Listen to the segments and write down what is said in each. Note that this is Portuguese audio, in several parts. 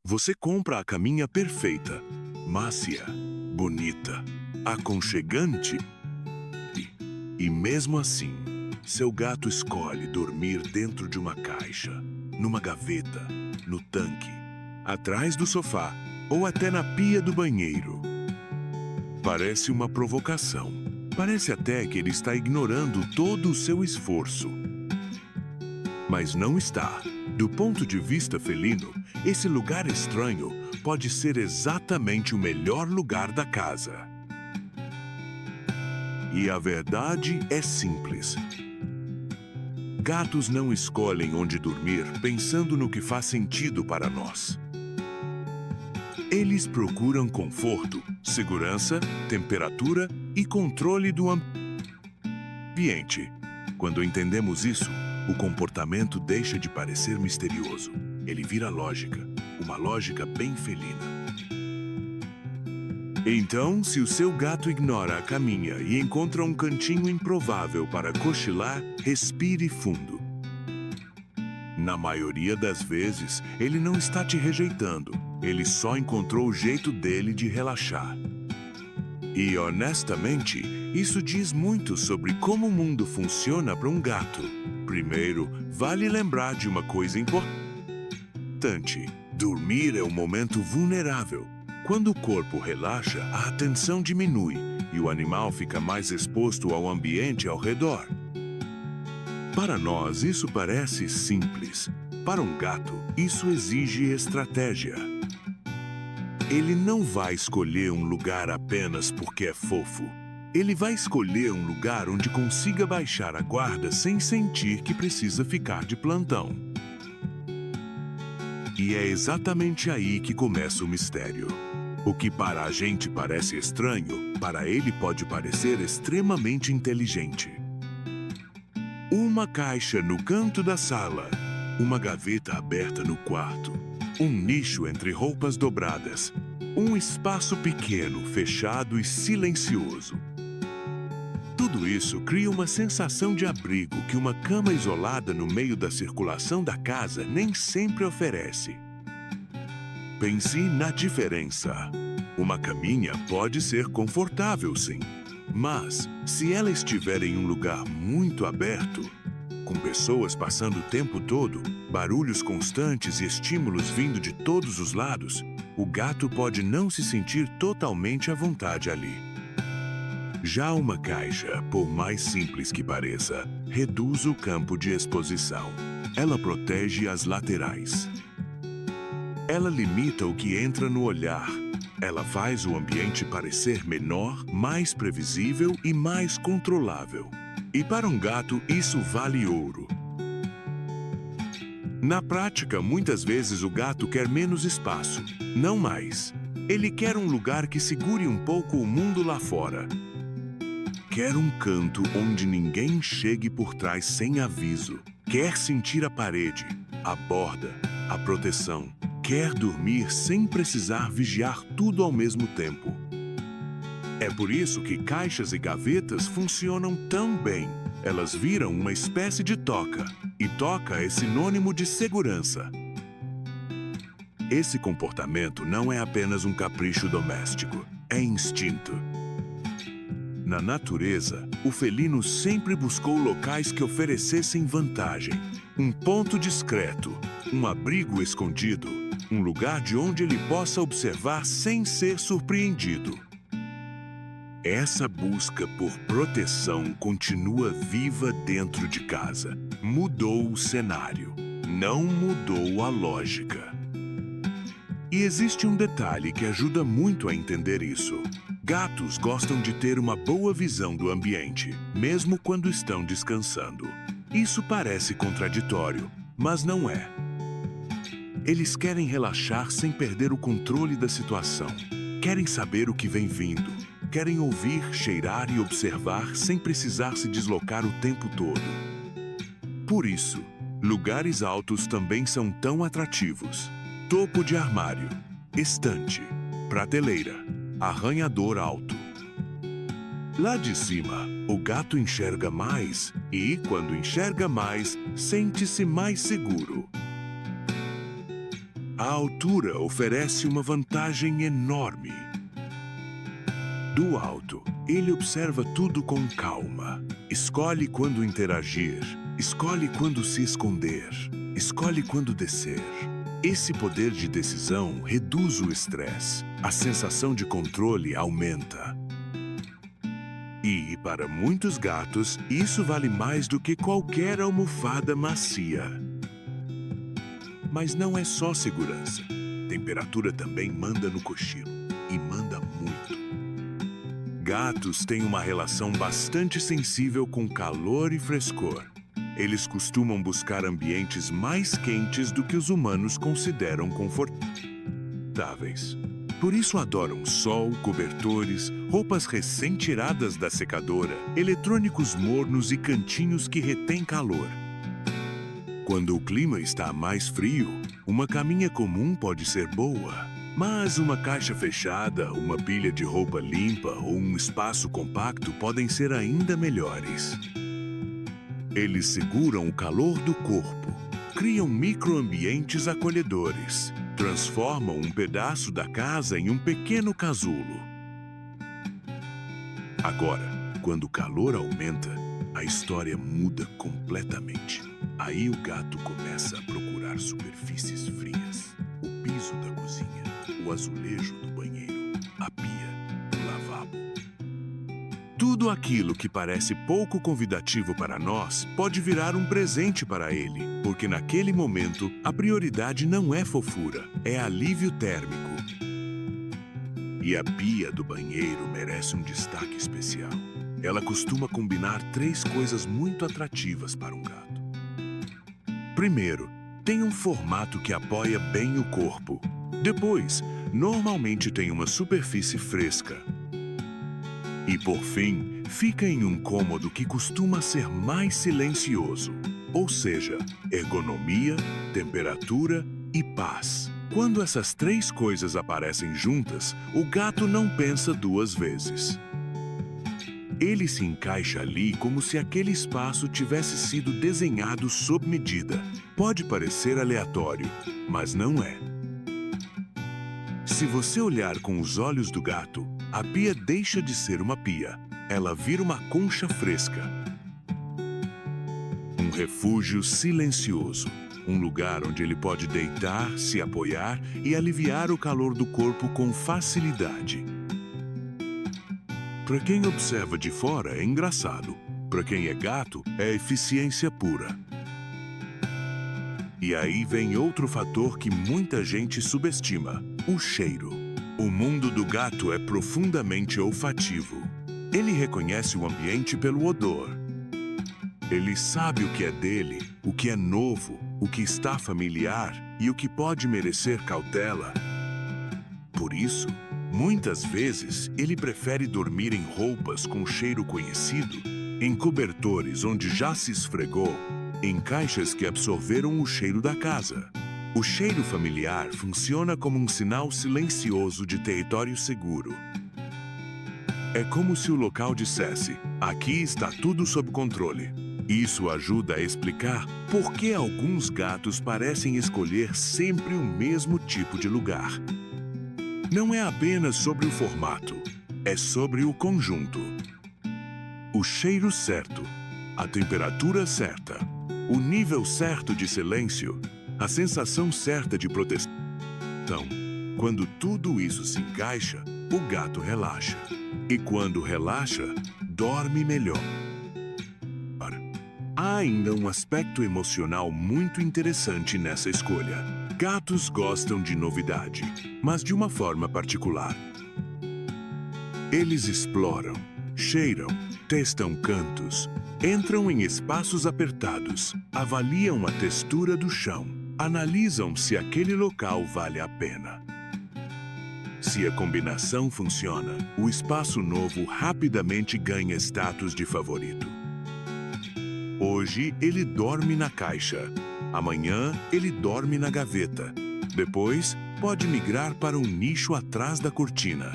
Você compra a caminha perfeita, mácia, bonita, aconchegante. E mesmo assim, seu gato escolhe dormir dentro de uma caixa, numa gaveta, no tanque, atrás do sofá ou até na pia do banheiro. Parece uma provocação. Parece até que ele está ignorando todo o seu esforço. Mas não está. Do ponto de vista felino, esse lugar estranho pode ser exatamente o melhor lugar da casa. E a verdade é simples. Gatos não escolhem onde dormir pensando no que faz sentido para nós. Eles procuram conforto, segurança, temperatura e controle do ambiente. Quando entendemos isso, o comportamento deixa de parecer misterioso. Ele vira lógica, uma lógica bem felina. Então, se o seu gato ignora a caminha e encontra um cantinho improvável para cochilar, respire fundo. Na maioria das vezes, ele não está te rejeitando. Ele só encontrou o jeito dele de relaxar. E, honestamente, isso diz muito sobre como o mundo funciona para um gato. Primeiro, vale lembrar de uma coisa importante. Dormir é um momento vulnerável. Quando o corpo relaxa, a atenção diminui e o animal fica mais exposto ao ambiente ao redor. Para nós, isso parece simples. Para um gato, isso exige estratégia. Ele não vai escolher um lugar apenas porque é fofo. Ele vai escolher um lugar onde consiga baixar a guarda sem sentir que precisa ficar de plantão. E é exatamente aí que começa o mistério. O que para a gente parece estranho, para ele pode parecer extremamente inteligente. Uma caixa no canto da sala, uma gaveta aberta no quarto, um nicho entre roupas dobradas, um espaço pequeno, fechado e silencioso. Tudo isso cria uma sensação de abrigo que uma cama isolada no meio da circulação da casa nem sempre oferece. Pense na diferença. Uma caminha pode ser confortável, sim. Mas, se ela estiver em um lugar muito aberto, com pessoas passando o tempo todo, barulhos constantes e estímulos vindo de todos os lados, o gato pode não se sentir totalmente à vontade ali. Já uma caixa, por mais simples que pareça, reduz o campo de exposição. Ela protege as laterais. Ela limita o que entra no olhar. Ela faz o ambiente parecer menor, mais previsível e mais controlável. E para um gato, isso vale ouro. Na prática, muitas vezes o gato quer menos espaço, não mais. Ele quer um lugar que segure um pouco o mundo lá fora. Quer um canto onde ninguém chegue por trás sem aviso. Quer sentir a parede, a borda, a proteção. Quer dormir sem precisar vigiar tudo ao mesmo tempo. É por isso que caixas e gavetas funcionam tão bem. Elas viram uma espécie de toca. E toca é sinônimo de segurança. Esse comportamento não é apenas um capricho doméstico. É instinto. Na natureza, o felino sempre buscou locais que oferecessem vantagem. Um ponto discreto, um abrigo escondido, um lugar de onde ele possa observar sem ser surpreendido. Essa busca por proteção continua viva dentro de casa. Mudou o cenário, não mudou a lógica. E existe um detalhe que ajuda muito a entender isso. Gatos gostam de ter uma boa visão do ambiente, mesmo quando estão descansando. Isso parece contraditório, mas não é. Eles querem relaxar sem perder o controle da situação. Querem saber o que vem vindo. Querem ouvir, cheirar e observar sem precisar se deslocar o tempo todo. Por isso, lugares altos também são tão atrativos. Topo de armário, estante, prateleira, arranhador alto. Lá de cima, o gato enxerga mais e, quando enxerga mais, sente-se mais seguro. A altura oferece uma vantagem enorme. Do alto, ele observa tudo com calma. Escolhe quando interagir, escolhe quando se esconder, escolhe quando descer. Esse poder de decisão reduz o estresse. A sensação de controle aumenta. E, para muitos gatos, isso vale mais do que qualquer almofada macia. Mas não é só segurança. Temperatura também manda no cochilo, e manda muito. Gatos têm uma relação bastante sensível com calor e frescor. Eles costumam buscar ambientes mais quentes do que os humanos consideram confortáveis. Por isso adoram sol, cobertores, roupas recém-tiradas da secadora, eletrônicos mornos e cantinhos que retêm calor. Quando o clima está mais frio, uma caminha comum pode ser boa. Mas uma caixa fechada, uma pilha de roupa limpa ou um espaço compacto podem ser ainda melhores. Eles seguram o calor do corpo, criam microambientes acolhedores, transformam um pedaço da casa em um pequeno casulo. Agora, quando o calor aumenta, a história muda completamente. Aí o gato começa a procurar superfícies frias, o piso da cozinha, o azulejo do banheiro, a pia, o lavabo. Tudo aquilo que parece pouco convidativo para nós pode virar um presente para ele, porque naquele momento a prioridade não é fofura, é alívio térmico. E a pia do banheiro merece um destaque especial. Ela costuma combinar 3 coisas muito atrativas para um gato. Primeiro, tem um formato que apoia bem o corpo. Depois, normalmente tem uma superfície fresca. E por fim, fica em um cômodo que costuma ser mais silencioso. Ou seja, ergonomia, temperatura e paz. Quando essas 3 coisas aparecem juntas, o gato não pensa 2 vezes. Ele se encaixa ali como se aquele espaço tivesse sido desenhado sob medida. Pode parecer aleatório, mas não é. Se você olhar com os olhos do gato, a pia deixa de ser uma pia. Ela vira uma concha fresca. Um refúgio silencioso. Um lugar onde ele pode deitar, se apoiar e aliviar o calor do corpo com facilidade. Para quem observa de fora é engraçado. Para quem é gato, é eficiência pura. E aí vem outro fator que muita gente subestima: o cheiro. O mundo do gato é profundamente olfativo. Ele reconhece o ambiente pelo odor. Ele sabe o que é dele, o que é novo, o que está familiar e o que pode merecer cautela. Por isso, muitas vezes, ele prefere dormir em roupas com cheiro conhecido, em cobertores onde já se esfregou, em caixas que absorveram o cheiro da casa. O cheiro familiar funciona como um sinal silencioso de território seguro. É como se o local dissesse: aqui está tudo sob controle. Isso ajuda a explicar por que alguns gatos parecem escolher sempre o mesmo tipo de lugar. Não é apenas sobre o formato, é sobre o conjunto. O cheiro certo, a temperatura certa, o nível certo de silêncio, a sensação certa de proteção. Quando tudo isso se encaixa, o gato relaxa. E quando relaxa, dorme melhor. Há ainda um aspecto emocional muito interessante nessa escolha. Gatos gostam de novidade, mas de uma forma particular. Eles exploram, cheiram, testam cantos, entram em espaços apertados, avaliam a textura do chão, analisam se aquele local vale a pena. Se a combinação funciona, o espaço novo rapidamente ganha status de favorito. Hoje ele dorme na caixa. Amanhã ele dorme na gaveta. Depois pode migrar para um nicho atrás da cortina.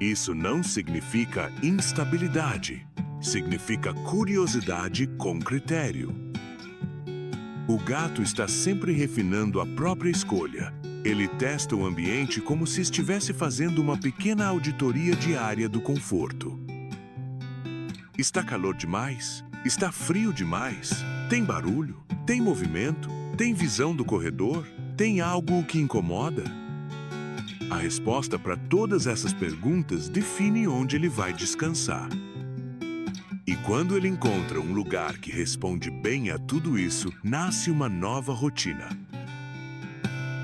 Isso não significa instabilidade. Significa curiosidade com critério. O gato está sempre refinando a própria escolha. Ele testa o ambiente como se estivesse fazendo uma pequena auditoria diária do conforto. Está calor demais? Está frio demais? Tem barulho? Tem movimento? Tem visão do corredor? Tem algo que incomoda? A resposta para todas essas perguntas define onde ele vai descansar. E quando ele encontra um lugar que responde bem a tudo isso, nasce uma nova rotina.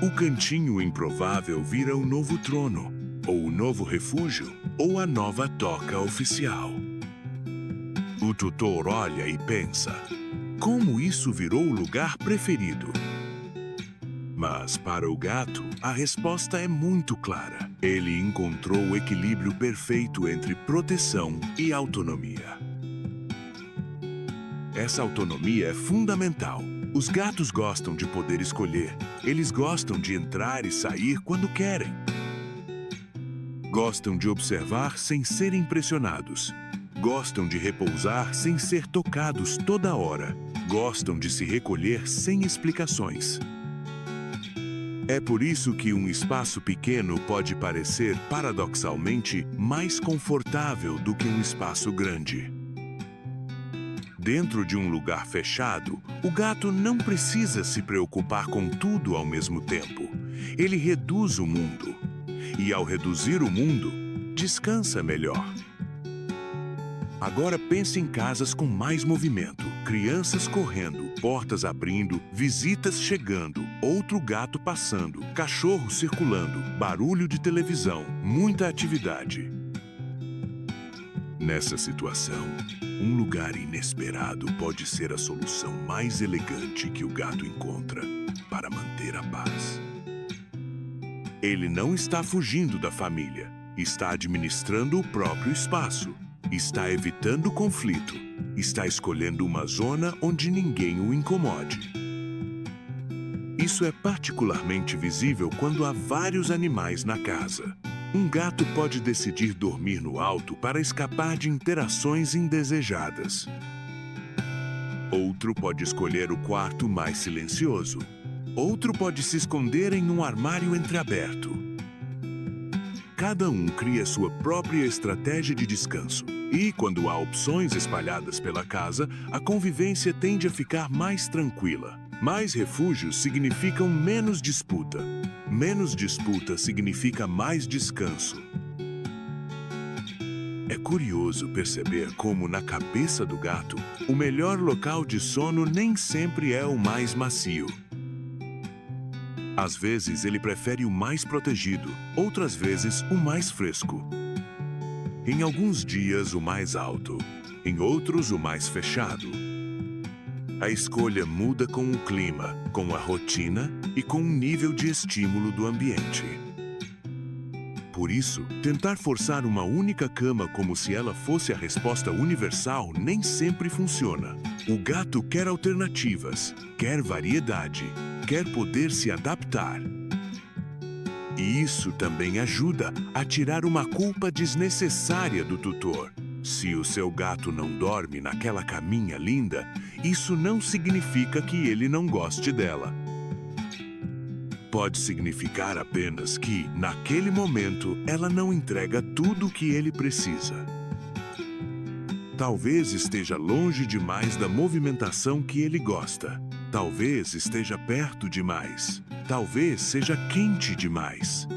O cantinho improvável vira o novo trono, ou o novo refúgio, ou a nova toca oficial. O tutor olha e pensa: como isso virou o lugar preferido? Mas para o gato, a resposta é muito clara. Ele encontrou o equilíbrio perfeito entre proteção e autonomia. Essa autonomia é fundamental. Os gatos gostam de poder escolher. Eles gostam de entrar e sair quando querem. Gostam de observar sem serem pressionados. Gostam de repousar sem ser tocados toda hora. Gostam de se recolher sem explicações. É por isso que um espaço pequeno pode parecer, paradoxalmente, mais confortável do que um espaço grande. Dentro de um lugar fechado, o gato não precisa se preocupar com tudo ao mesmo tempo. Ele reduz o mundo. E ao reduzir o mundo, descansa melhor. Agora pense em casas com mais movimento. Crianças correndo, portas abrindo, visitas chegando, outro gato passando, cachorro circulando, barulho de televisão, muita atividade. Nessa situação, um lugar inesperado pode ser a solução mais elegante que o gato encontra para manter a paz. Ele não está fugindo da família, está administrando o próprio espaço, está evitando conflito, está escolhendo uma zona onde ninguém o incomode. Isso é particularmente visível quando há vários animais na casa. Um gato pode decidir dormir no alto para escapar de interações indesejadas. Outro pode escolher o quarto mais silencioso. Outro pode se esconder em um armário entreaberto. Cada um cria sua própria estratégia de descanso. E, quando há opções espalhadas pela casa, a convivência tende a ficar mais tranquila. Mais refúgios significam menos disputa. Menos disputa significa mais descanso. É curioso perceber como, na cabeça do gato, o melhor local de sono nem sempre é o mais macio. Às vezes, ele prefere o mais protegido, outras vezes, o mais fresco. Em alguns dias, o mais alto, em outros, o mais fechado. A escolha muda com o clima, com a rotina e com o nível de estímulo do ambiente. Por isso, tentar forçar uma única cama como se ela fosse a resposta universal nem sempre funciona. O gato quer alternativas, quer variedade, quer poder se adaptar. E isso também ajuda a tirar uma culpa desnecessária do tutor. Se o seu gato não dorme naquela caminha linda, isso não significa que ele não goste dela. Pode significar apenas que, naquele momento, ela não entrega tudo o que ele precisa. Talvez esteja longe demais da movimentação que ele gosta. Talvez esteja perto demais. Talvez seja quente demais.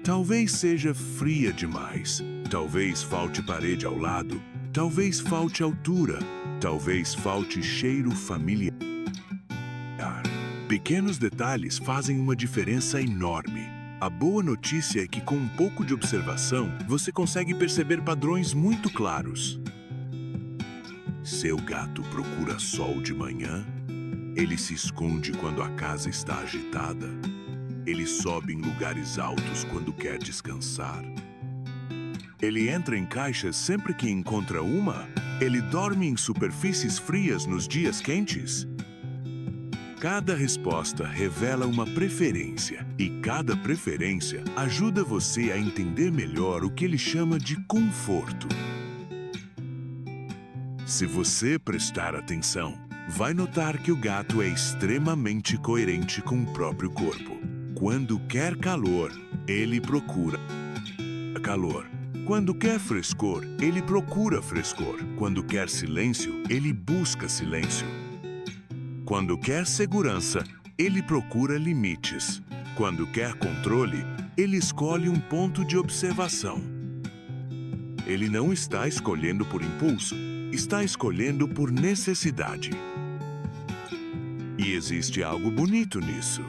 Talvez seja fria demais. Talvez falte parede ao lado. Talvez falte altura. Talvez falte cheiro familiar. Pequenos detalhes fazem uma diferença enorme. A boa notícia é que, com um pouco de observação, você consegue perceber padrões muito claros. Seu gato procura sol de manhã? Ele se esconde quando a casa está agitada? Ele sobe em lugares altos quando quer descansar? Ele entra em caixas sempre que encontra uma? Ele dorme em superfícies frias nos dias quentes? Cada resposta revela uma preferência, e cada preferência ajuda você a entender melhor o que ele chama de conforto. Se você prestar atenção, vai notar que o gato é extremamente coerente com o próprio corpo. Quando quer calor, ele procura calor. Quando quer frescor, ele procura frescor. Quando quer silêncio, ele busca silêncio. Quando quer segurança, ele procura limites. Quando quer controle, ele escolhe um ponto de observação. Ele não está escolhendo por impulso, está escolhendo por necessidade. E existe algo bonito nisso.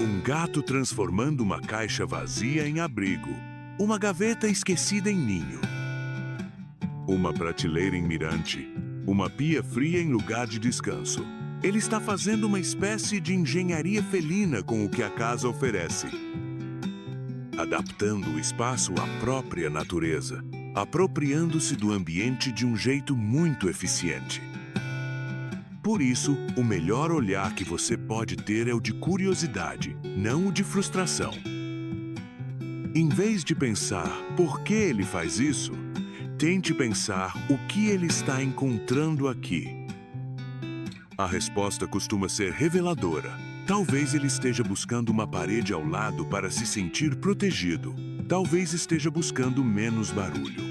Um gato transformando uma caixa vazia em abrigo, uma gaveta esquecida em ninho, uma prateleira em mirante, uma pia fria em lugar de descanso. Ele está fazendo uma espécie de engenharia felina com o que a casa oferece, adaptando o espaço à própria natureza, apropriando-se do ambiente de um jeito muito eficiente. Por isso, o melhor olhar que você pode ter é o de curiosidade, não o de frustração. Em vez de pensar por que ele faz isso, tente pensar o que ele está encontrando aqui. A resposta costuma ser reveladora. Talvez ele esteja buscando uma parede ao lado para se sentir protegido. Talvez esteja buscando menos barulho.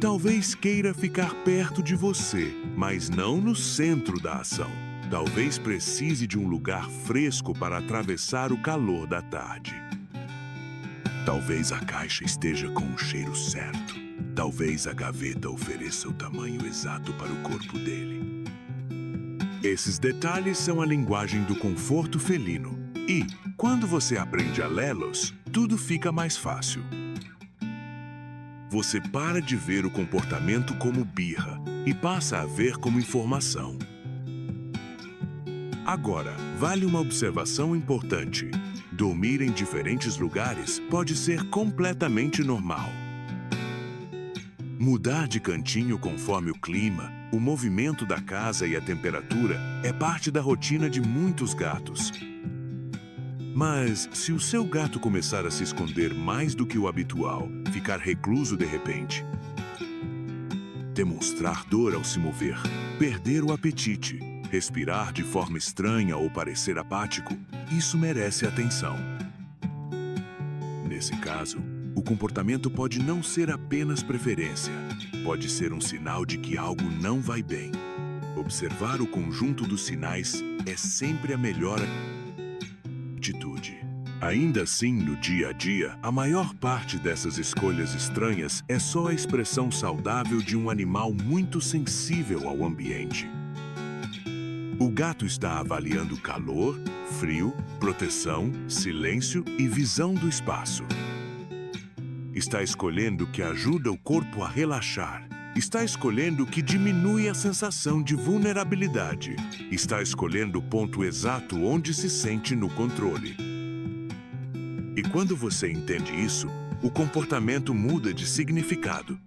Talvez queira ficar perto de você, mas não no centro da ação. Talvez precise de um lugar fresco para atravessar o calor da tarde. Talvez a caixa esteja com o cheiro certo. Talvez a gaveta ofereça o tamanho exato para o corpo dele. Esses detalhes são a linguagem do conforto felino. E, quando você aprende a lê-los, tudo fica mais fácil. Você para de ver o comportamento como birra e passa a ver como informação. Agora, vale uma observação importante. Dormir em diferentes lugares pode ser completamente normal. Mudar de cantinho conforme o clima, o movimento da casa e a temperatura é parte da rotina de muitos gatos. Mas, se o seu gato começar a se esconder mais do que o habitual, ficar recluso de repente, demonstrar dor ao se mover, perder o apetite, respirar de forma estranha ou parecer apático, isso merece atenção. Nesse caso, o comportamento pode não ser apenas preferência, pode ser um sinal de que algo não vai bem. Observar o conjunto dos sinais é sempre a melhor atitude. Ainda assim, no dia a dia, a maior parte dessas escolhas estranhas é só a expressão saudável de um animal muito sensível ao ambiente. O gato está avaliando calor, frio, proteção, silêncio e visão do espaço. Está escolhendo o que ajuda o corpo a relaxar. Está escolhendo o que diminui a sensação de vulnerabilidade. Está escolhendo o ponto exato onde se sente no controle. E quando você entende isso, o comportamento muda de significado.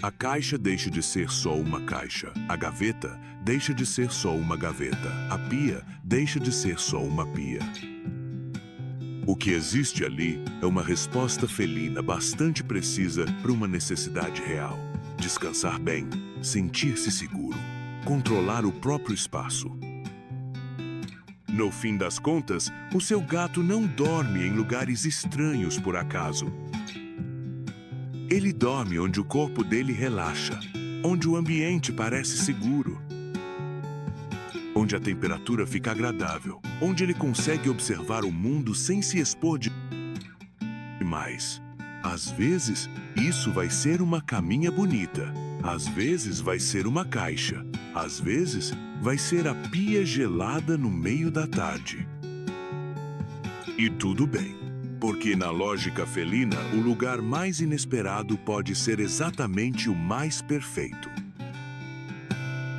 A caixa deixa de ser só uma caixa. A gaveta deixa de ser só uma gaveta. A pia deixa de ser só uma pia. O que existe ali é uma resposta felina bastante precisa para uma necessidade real. Descansar bem, sentir-se seguro, controlar o próprio espaço. No fim das contas, o seu gato não dorme em lugares estranhos por acaso. Ele dorme onde o corpo dele relaxa, onde o ambiente parece seguro, onde a temperatura fica agradável, onde ele consegue observar o mundo sem se expor demais. Às vezes, isso vai ser uma caminha bonita. Às vezes, vai ser uma caixa. Às vezes, vai ser a pia gelada no meio da tarde. E tudo bem, porque na lógica felina, o lugar mais inesperado pode ser exatamente o mais perfeito.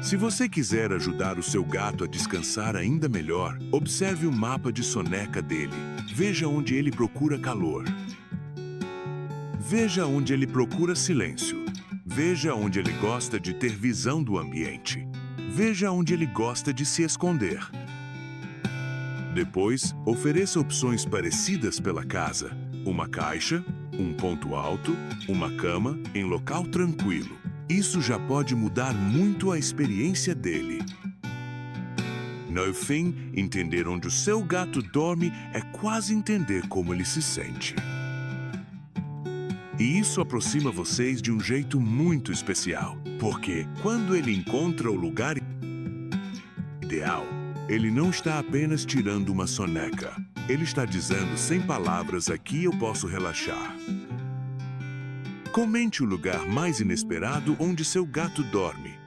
Se você quiser ajudar o seu gato a descansar ainda melhor, observe o mapa de soneca dele. Veja onde ele procura calor. Veja onde ele procura silêncio. Veja onde ele gosta de ter visão do ambiente. Veja onde ele gosta de se esconder. Depois, ofereça opções parecidas pela casa. Uma caixa, um ponto alto, uma cama em local tranquilo. Isso já pode mudar muito a experiência dele. No fim, entender onde o seu gato dorme é quase entender como ele se sente. E isso aproxima vocês de um jeito muito especial, porque quando ele encontra o lugar ideal, ele não está apenas tirando uma soneca. Ele está dizendo sem palavras: aqui eu posso relaxar. Comente o lugar mais inesperado onde seu gato dorme.